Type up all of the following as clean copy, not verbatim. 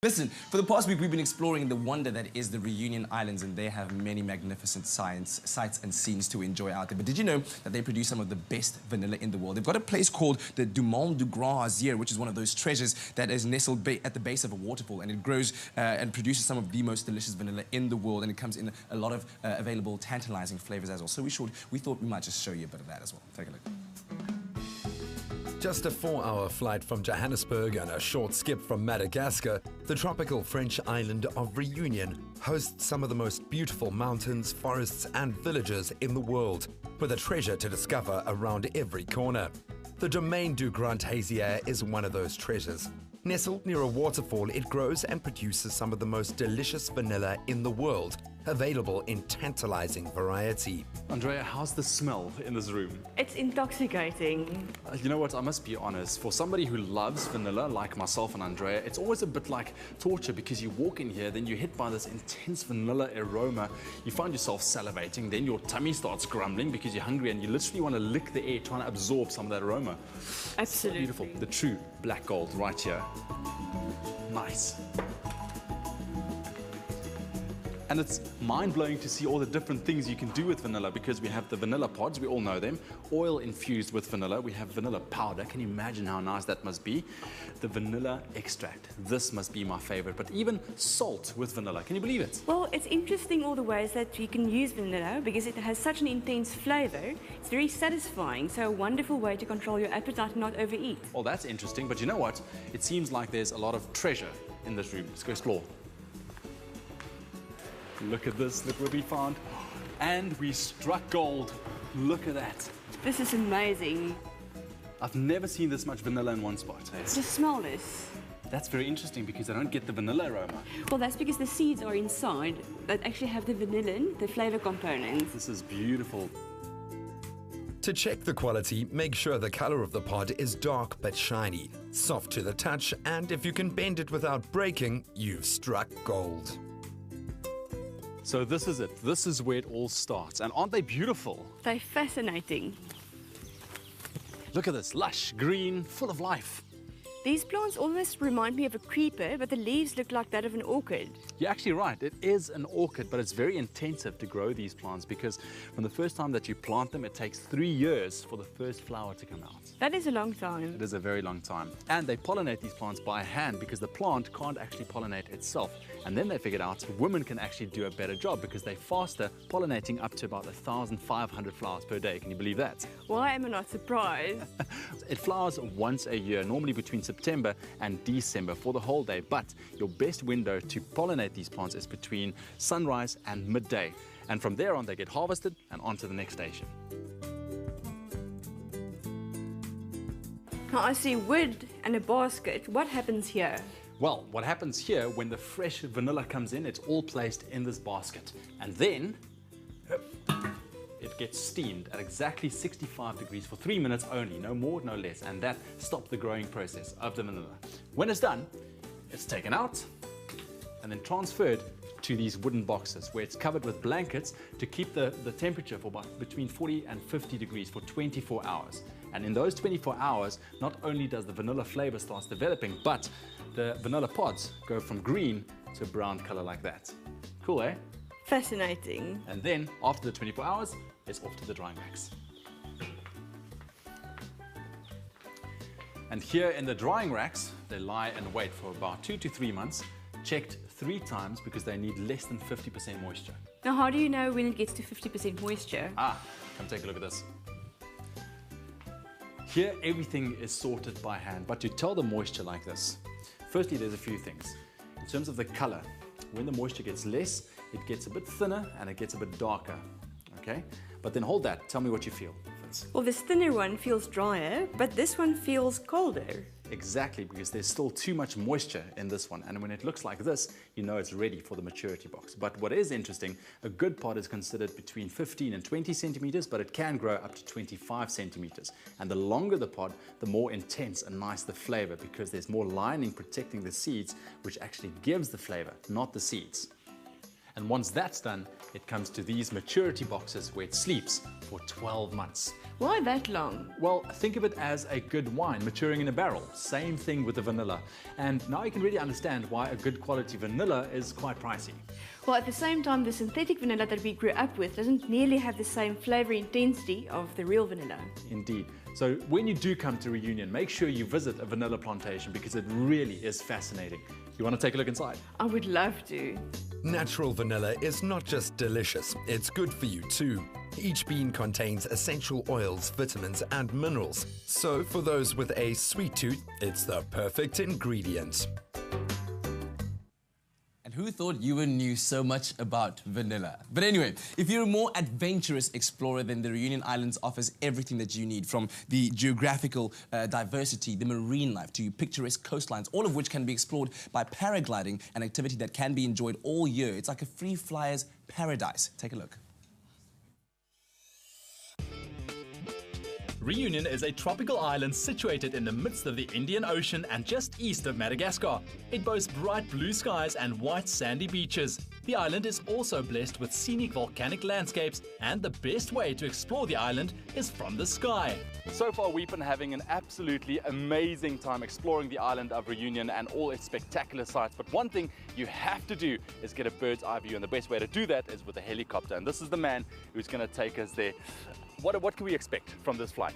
Listen, for the past week we've been exploring the wonder that is the Reunion Islands, and they have many magnificent sights and scenes to enjoy out there. But did you know that they produce some of the best vanilla in the world? They've got a place called the Dumont du Grand Azier, which is one of those treasures that is nestled at the base of a waterfall, and it grows and produces some of the most delicious vanilla in the world, and it comes in a lot of available tantalizing flavors as well. So we thought we might just show you a bit of that as well. Take a look. Just a 4-hour flight from Johannesburg and a short skip from Madagascar, the tropical French island of Réunion hosts some of the most beautiful mountains, forests and villages in the world, with a treasure to discover around every corner. The Domaine du Grand Azier is one of those treasures. Nestled near a waterfall, it grows and produces some of the most delicious vanilla in the world, available in tantalizing variety. Andrea, how's the smell in this room? It's intoxicating. You know what, I must be honest, for somebody who loves vanilla like myself and Andrea, it's always a bit like torture, because you walk in here, then you're hit by this intense vanilla aroma, you find yourself salivating, then your tummy starts grumbling because you're hungry and you literally want to lick the air trying to absorb some of that aroma. Absolutely. So beautiful. The true black gold right here. Nice. And it's mind-blowing to see all the different things you can do with vanilla, because we have the vanilla pods, we all know them, oil infused with vanilla, we have vanilla powder. Can you imagine how nice that must be? The vanilla extract, this must be my favorite, but even salt with vanilla, can you believe it? Well, it's interesting all the ways that you can use vanilla, because it has such an intense flavor. It's very satisfying, so a wonderful way to control your appetite and not overeat. Well, that's interesting, but you know what? It seems like there's a lot of treasure in this room. Let's go explore. Look at this, look what we found. And we struck gold. Look at that. This is amazing. I've never seen this much vanilla in one spot. Just smell this. That's very interesting, because I don't get the vanilla aroma. Well, that's because the seeds are inside that actually have the vanillin, the flavor component. This is beautiful. To check the quality, make sure the color of the pod is dark but shiny, soft to the touch, and if you can bend it without breaking, you've struck gold. So this is it. This is where it all starts. And aren't they beautiful? They're fascinating. Look at this, lush, green, full of life. These plants almost remind me of a creeper, but the leaves look like that of an orchid. You're actually right. It is an orchid, but it's very intensive to grow these plants, because from the first time that you plant them, it takes 3 years for the first flower to come out. That is a long time. It is a very long time. And they pollinate these plants by hand, because the plant can't actually pollinate itself. And then they figured out women can actually do a better job, because they're faster, pollinating up to about 1,500 flowers per day. Can you believe that? Why am I not surprised? It flowers once a year, normally between September and December for the whole day. But your best window to pollinate these plants is between sunrise and midday. And from there on, they get harvested and on to the next station. Now I see wood and a basket. What happens here? Well, what happens here, when the fresh vanilla comes in, it's all placed in this basket. And then it gets steamed at exactly 65 degrees for 3 minutes only, no more, no less. And that stops the growing process of the vanilla. When it's done, it's taken out and then transferred to these wooden boxes, where it's covered with blankets to keep the temperature for about between 40 and 50 degrees for 24 hours. And in those 24 hours, not only does the vanilla flavor start developing, but the vanilla pods go from green to a brown color like that. Cool, eh? Fascinating. And then, after the 24 hours, it's off to the drying racks. And here in the drying racks, they lie and wait for about 2 to 3 months, checked 3 times, because they need less than 50% moisture. Now, how do you know when it gets to 50% moisture? Come take a look at this. Here, everything is sorted by hand, but to tell the moisture like this, firstly, there's a few things. In terms of the color, when the moisture gets less, it gets a bit thinner and it gets a bit darker, okay? But then hold that, tell me what you feel, Vince. Well, this thinner one feels drier, but this one feels colder. Exactly, because there's still too much moisture in this one. And when it looks like this, you know it's ready for the maturity box. But what is interesting, a good pod is considered between 15 and 20 centimeters, but it can grow up to 25 centimeters. And the longer the pod, the more intense and nice the flavor, because there's more lining protecting the seeds, which actually gives the flavor, not the seeds. And once that's done, it comes to these maturity boxes where it sleeps for 12 months. Why that long? Well, think of it as a good wine maturing in a barrel. Same thing with the vanilla. And now you can really understand why a good quality vanilla is quite pricey. Well, at the same time, the synthetic vanilla that we grew up with doesn't nearly have the same flavor intensity of the real vanilla. Indeed. So when you do come to Réunion, make sure you visit a vanilla plantation because it really is fascinating. You want to take a look inside? I would love to. Natural vanilla is not just delicious, it's good for you too. Each bean contains essential oils, vitamins and minerals. So for those with a sweet tooth, it's the perfect ingredient. And who thought you knew so much about vanilla? But anyway, if you're a more adventurous explorer, then the Réunion Islands offers everything that you need, from the geographical diversity, the marine life, to picturesque coastlines, all of which can be explored by paragliding, an activity that can be enjoyed all year. It's like a free flyer's paradise. Take a look. Réunion is a tropical island situated in the midst of the Indian Ocean and just east of Madagascar. It boasts bright blue skies and white sandy beaches. The island is also blessed with scenic volcanic landscapes, and the best way to explore the island is from the sky. So far we've been having an absolutely amazing time exploring the island of Réunion and all its spectacular sights, but one thing you have to do is get a bird's eye view, and the best way to do that is with a helicopter, and this is the man who's going to take us there. What can we expect from this flight?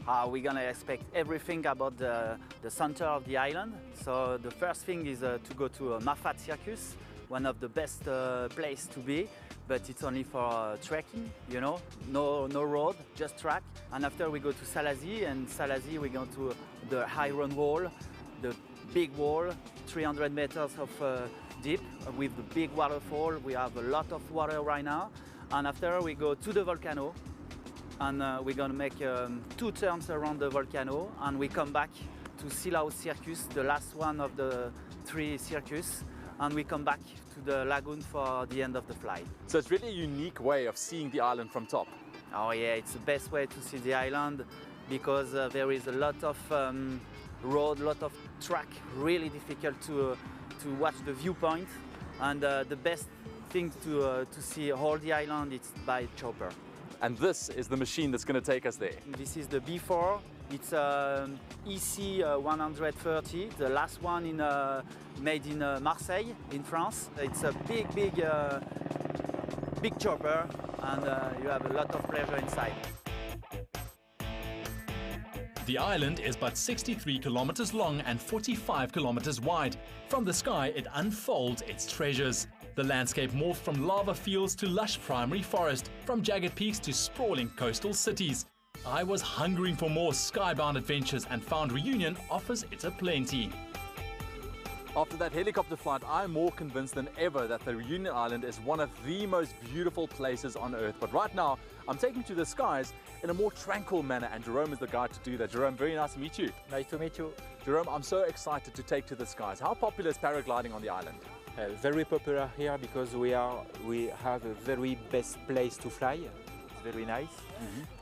We're going to expect everything about the center of the island. So the first thing is to go to Mafat Circus, one of the best place to be, but it's only for trekking, you know, no road, just track. And after we go to Salazie, and Salazie we go to the Iron Wall, the big wall, 300 meters of deep with the big waterfall. We have a lot of water right now. And after we go to the volcano, and we're going to make 2 turns around the volcano, and we come back to Silao Circus, the last one of the 3 circus, and we come back to the lagoon for the end of the flight. So it's really a unique way of seeing the island from top. Oh yeah, it's the best way to see the island because there is a lot of road, lot of track, really difficult to watch the viewpoint, and the best thing to see all the island is by chopper. And this is the machine that's going to take us there. This is the B4. It's EC 130, the last one made in Marseille, in France. It's a big chopper, and you have a lot of pleasure inside. The island is but 63 kilometers long and 45 kilometers wide. From the sky, it unfolds its treasures. The landscape morphed from lava fields to lush primary forest, from jagged peaks to sprawling coastal cities. I was hungering for more skybound adventures and found Réunion offers it aplenty. After that helicopter flight, I'm more convinced than ever that the Réunion Island is one of the most beautiful places on earth. But right now, I'm taking you to the skies in a more tranquil manner, and Jerome is the guy to do that. Jerome, very nice to meet you. Nice to meet you. Jerome, I'm so excited to take to the skies. How popular is paragliding on the island? Very popular here because we have a very best place to fly. It's very nice,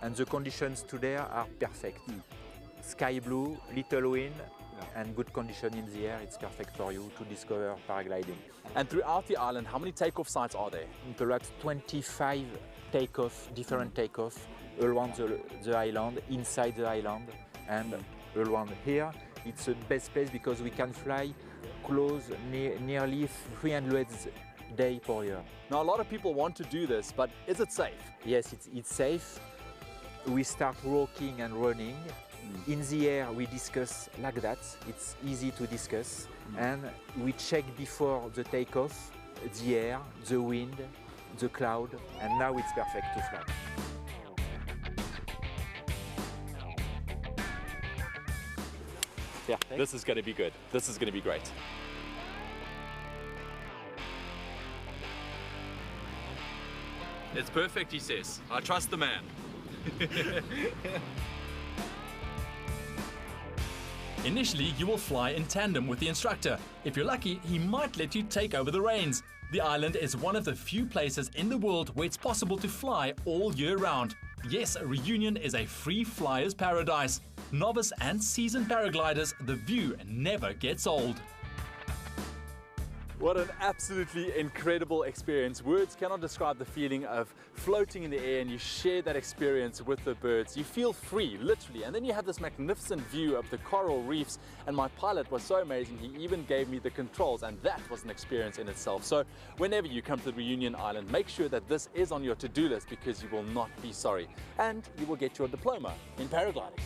and the conditions today are perfect. Sky blue, little wind, and good condition in the air. It's perfect for you to discover paragliding. And throughout the island, how many takeoff sites are there? About 25 different takeoff around the island, inside the island, and around here. It's the best place because we can fly close nearly 300 days per year. Now, a lot of people want to do this, but is it safe? Yes, it's safe. We start walking and running. In the air, we discuss like that. It's easy to discuss. And we check before the takeoff, the air, the wind, the cloud, and now it's perfect to fly. Perfect. This is going to be good. This is going to be great. It's perfect, he says. I trust the man. Initially, you will fly in tandem with the instructor. If you're lucky, he might let you take over the reins. The island is one of the few places in the world where it's possible to fly all year round. Yes, Réunion is a free flyer's paradise. Novice and seasoned paragliders, the view never gets old. What an absolutely incredible experience. Words cannot describe the feeling of floating in the air, and you share that experience with the birds. You feel free, literally, and then you have this magnificent view of the coral reefs, and my pilot was so amazing, he even gave me the controls, and that was an experience in itself. So whenever you come to the Reunion Island, make sure that this is on your to-do list, because you will not be sorry, and you will get your diploma in paragliding.